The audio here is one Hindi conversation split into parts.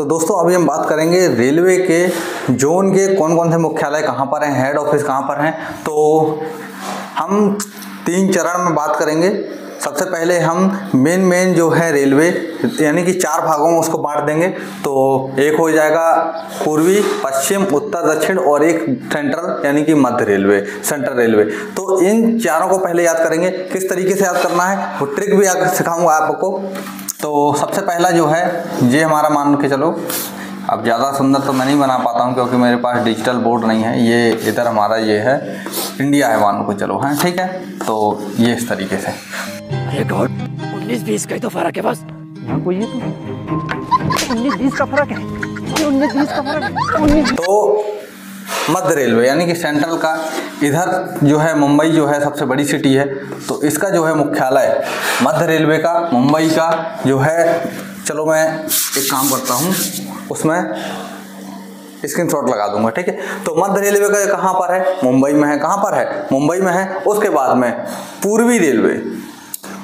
तो दोस्तों अभी हम बात करेंगे रेलवे के जोन के कौन कौन से मुख्यालय कहाँ पर हैं, हेड ऑफिस कहाँ पर हैं। तो हम 3 चरण में बात करेंगे। सबसे पहले हम मेन जो है रेलवे यानी कि 4 भागों में उसको बांट देंगे। तो एक हो जाएगा पूर्वी, पश्चिम, उत्तर, दक्षिण और एक सेंट्रल यानी कि मध्य रेलवे, सेंट्रल रेलवे। तो इन चारों को पहले याद करेंगे। किस तरीके से याद करना है वो ट्रिक भी सिखाऊंगा आपको। तो सबसे पहला जो है ये हमारा मान के चलो, अब ज़्यादा सुंदर तो मैं नहीं बना पाता हूँ क्योंकि मेरे पास डिजिटल बोर्ड नहीं है। ये इधर हमारा ये है इंडिया है मान को चलो, हाँ ठीक है। तो ये इस तरीके से 19-20 का ही तो फर्क है बस। यहाँ कोई ये तो 19-20 का फर्क है, 19-20 का फर्क है। तो मध्य रेलवे यानी कि सेंट्रल का इधर जो है मुंबई जो है सबसे बड़ी सिटी है। तो इसका जो है मुख्यालय मध्य रेलवे का मुंबई का जो है, चलो मैं एक काम करता हूँ उसमें स्क्रीनशॉट लगा दूंगा, ठीक है। तो मध्य रेलवे का कहाँ पर है, मुंबई में है। कहाँ पर है, मुंबई में है। उसके बाद में पूर्वी रेलवे,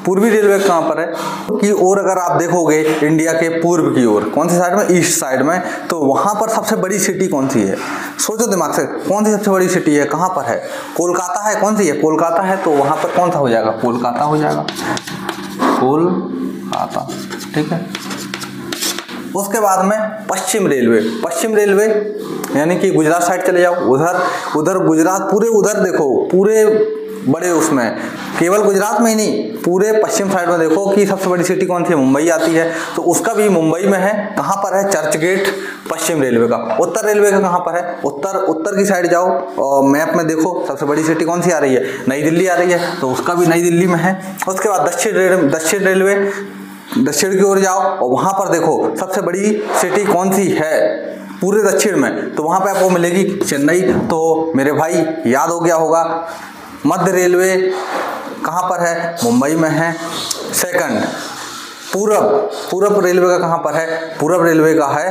पूर्वी रेलवे कहाँ पर है कि और अगर आप देखोगे इंडिया के पूर्व की ओर, कौन सी साइड में, ईस्ट साइड में, तो वहाँ पर सबसे बड़ी सिटी कौन सी है, सोचो दिमाग से, कौन सी सबसे बड़ी सिटी है, कहाँ पर है, कोलकाता है। कौन सी है, कोलकाता है। तो वहाँ पर कौन सा हो जाएगा, कोलकाता हो जाएगा, कोलकाता, ठीक है। उसके बाद में पश्चिम रेलवे, पश्चिम रेलवे यानी कि गुजरात साइड चले जाओ, उधर गुजरात पूरे उधर देखो, पूरे बड़े उसमें, केवल गुजरात में ही नहीं पूरे पश्चिम साइड में देखो कि सबसे बड़ी सिटी कौन सी है, मुंबई आती है। तो उसका भी मुंबई में है। कहाँ पर है, चर्च गेट पश्चिम रेलवे का। उत्तर रेलवे का कहाँ पर है, उत्तर की साइड जाओ और मैप में देखो सबसे बड़ी सिटी कौन सी आ रही है, नई दिल्ली आ रही है। तो उसका भी नई दिल्ली में है। उसके बाद दक्षिण रेलवे, दक्षिण की ओर जाओ और वहां पर देखो सबसे बड़ी सिटी कौन सी है पूरे दक्षिण में। तो वहां पे आपको मिलेगी चेन्नई। तो मेरे भाई याद हो गया होगा, मध्य रेलवे कहां पर है, मुंबई में है। सेकंड पूरब रेलवे का कहां पर है, पूरब रेलवे का है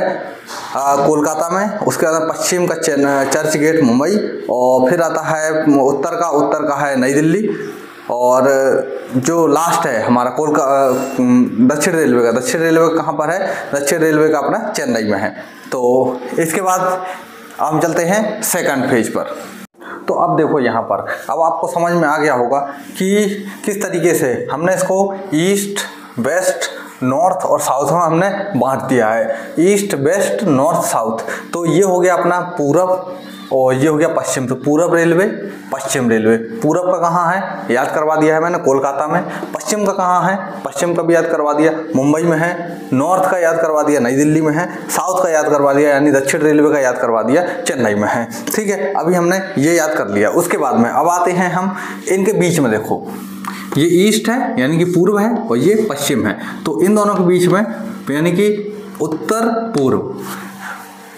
कोलकाता में। उसके बाद पश्चिम का चर्च गेट मुंबई, और फिर आता है उत्तर का है नई दिल्ली, और जो लास्ट है हमारा दक्षिण रेलवे का कहाँ पर है, दक्षिण रेलवे का अपना चेन्नई में है। तो इसके बाद हम चलते हैं सेकंड फेज पर। तो अब देखो यहाँ पर, अब आपको समझ में आ गया होगा कि किस तरीके से हमने इसको ईस्ट, वेस्ट, नॉर्थ और साउथ में हमने बांट दिया है, ईस्ट, वेस्ट, नॉर्थ, साउथ। तो ये हो गया अपना पूरब और ये हो गया पश्चिम। तो पूरब रेलवे, पश्चिम रेलवे। पूरब का कहाँ है, याद करवा दिया है मैंने, कोलकाता में। पश्चिम का कहाँ है, पश्चिम का भी याद करवा दिया, मुंबई में है। नॉर्थ का याद करवा दिया, नई दिल्ली में है। साउथ का याद करवा दिया यानी दक्षिण रेलवे का याद करवा दिया, चेन्नई में है। ठीक है, अभी हमने ये याद कर लिया। उसके बाद में अब आते हैं हम इनके बीच में, देखो ये ईस्ट है यानी कि पूर्व है और ये पश्चिम है। तो इन दोनों के बीच में यानी कि उत्तर पूर्व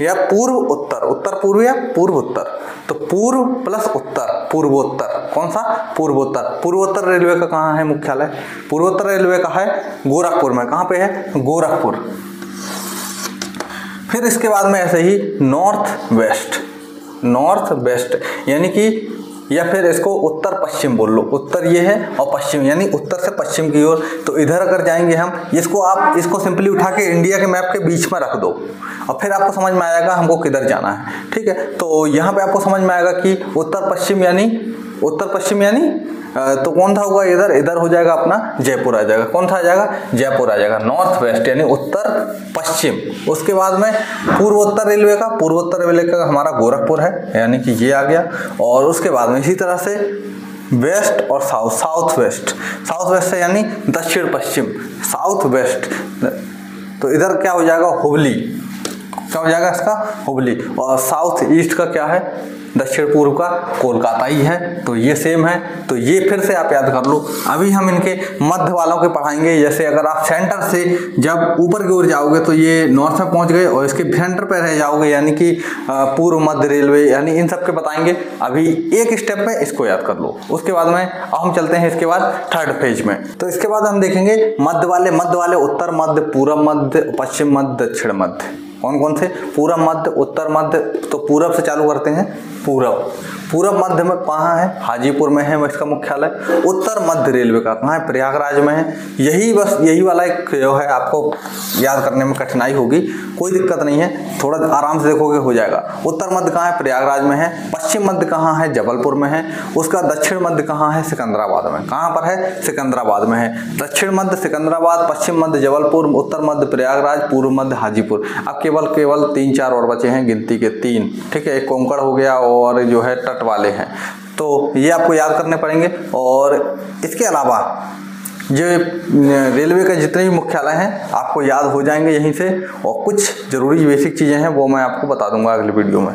या पूर्व उत्तर, उत्तर पूर्व या पूर्व उत्तर। तो पूर्व प्लस उत्तर, पूर्वोत्तर। कौन सा, पूर्वोत्तर। पूर्वोत्तर रेलवे का कहाँ है मुख्यालय, पूर्वोत्तर रेलवे का है गोरखपुर में। कहाँ पे है, गोरखपुर। फिर इसके बाद में ऐसे ही नॉर्थ वेस्ट यानी कि, या फिर इसको उत्तर पश्चिम बोल लो। उत्तर ये है और पश्चिम यानी उत्तर से पश्चिम की ओर। तो इधर अगर जाएंगे हम, इसको सिंपली उठा के इंडिया के मैप के बीच में रख दो और फिर आपको समझ में आएगा हमको किधर जाना है। ठीक है, तो यहाँ पे आपको समझ में आएगा कि उत्तर पश्चिम यानी तो कौन था होगा, इधर हो जाएगा अपना जयपुर आ जाएगा। कौन सा आ जाएगा, जयपुर आ जाएगा। नॉर्थ वेस्ट यानी उत्तर पश्चिम। उसके बाद में पूर्वोत्तर रेलवे का हमारा गोरखपुर है यानी कि ये आ गया। और उसके बाद में इसी तरह से वेस्ट और साउथ वेस्ट है यानी दक्षिण पश्चिम, साउथ वेस्ट। तो इधर क्या हो जाएगा, हुबली। क्या हो जाएगा इसका, हुबली। और साउथ ईस्ट का क्या है, दक्षिण पूर्व का कोलकाता ही है। तो ये सेम है। तो ये फिर से आप याद कर लो। अभी हम इनके मध्य वालों के पढ़ाएंगे। जैसे अगर आप सेंटर से जब ऊपर की ओर जाओगे तो ये नॉर्थ में पहुंच गए और इसके सेंटर पे रह जाओगे यानी कि पूर्व मध्य रेलवे, यानी इन सब के बताएंगे। अभी एक स्टेप में इसको याद कर लो। उसके बाद में अब हम चलते हैं इसके बाद थर्ड फेज में। तो इसके बाद हम देखेंगे मध्य वाले उत्तर मध्य, पूर्व मध्य, पश्चिम मध्य, दक्षिण मध्य। कौन कौन से? पूरब मध्य, उत्तर मध्य। तो पूरब से चालू करते हैं, पूरब। पूरब मध्य में कहाँ है? हाजीपुर में है इसका मुख्यालय। उत्तर मध्य रेलवे का कहाँ है? प्रयागराज में है। यही बस यही वाला एक जो है आपको याद करने में कठिनाई होगी, कोई दिक्कत नहीं है, थोड़ा आराम से देखोगे हो जाएगा। उत्तर मध्य कहाँ है? प्रयागराज में है। पश्चिम मध्य कहाँ है? जबलपुर में है। उसका दक्षिण मध्य कहाँ है? सिकंदराबाद में। कहाँ पर है? सिकंदराबाद में है। दक्षिण मध्य सिकंदराबाद, पश्चिम मध्य जबलपुर, उत्तर मध्य प्रयागराज, पूर्व मध्य हाजीपुर। अब केवल 3-4 और बचे हैं, गिनती के 3। ठीक है, एक कोंकण हो गया और जो है तट वाले हैं, तो ये आपको याद करने पड़ेंगे। और इसके अलावा जो रेलवे के जितने भी मुख्यालय हैं आपको याद हो जाएंगे यहीं से, और कुछ जरूरी बेसिक चीज़ें हैं वो मैं आपको बता दूंगा अगले वीडियो में।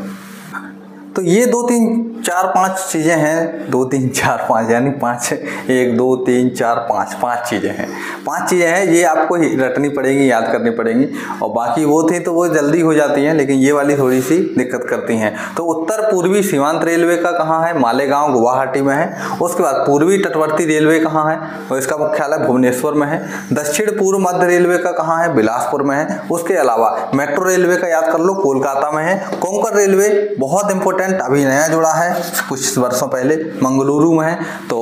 तो ये 2 3 4 5 चीज़ें हैं, 2 3 4 5 यानी 5 1 2 3 4 5 चीज़ें हैं। 5 चीज़ें हैं, ये आपको रटनी पड़ेंगी, याद करनी पड़ेंगी। और बाकी वो थी तो वो जल्दी हो जाती हैं, लेकिन ये वाली थोड़ी सी दिक्कत करती हैं। तो उत्तर पूर्वी सीमांत रेलवे का कहाँ है? मालेगांव, गुवाहाटी में है। उसके बाद पूर्वी तटवर्ती रेलवे कहाँ है? और इसका मुख्यालय भुवनेश्वर में है। दक्षिण पूर्व मध्य रेलवे का कहाँ है? बिलासपुर में है। उसके अलावा मेट्रो रेलवे का याद कर लो, कोलकाता में है। कोंकण रेलवे बहुत इंपॉर्टेंट, अभी नया जुड़ा है कुछ वर्षों पहले, मंगलुरु में है। तो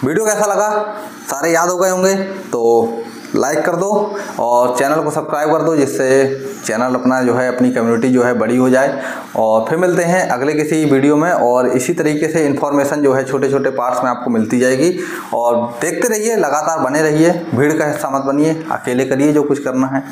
वीडियो कैसा लगा? सारे याद हो गए होंगे तो लाइक कर दो और चैनल को सब्सक्राइब कर दो, जिससे चैनल अपना जो है अपनी कम्युनिटी जो है बड़ी हो जाए। और फिर मिलते हैं अगले किसी वीडियो में, और इसी तरीके से इन्फॉर्मेशन जो है छोटे छोटे पार्ट्स में आपको मिलती जाएगी। और देखते रहिए, लगातार बने रहिए, भीड़ का हिस्सा मत बनिए, अकेले करिए जो कुछ करना है।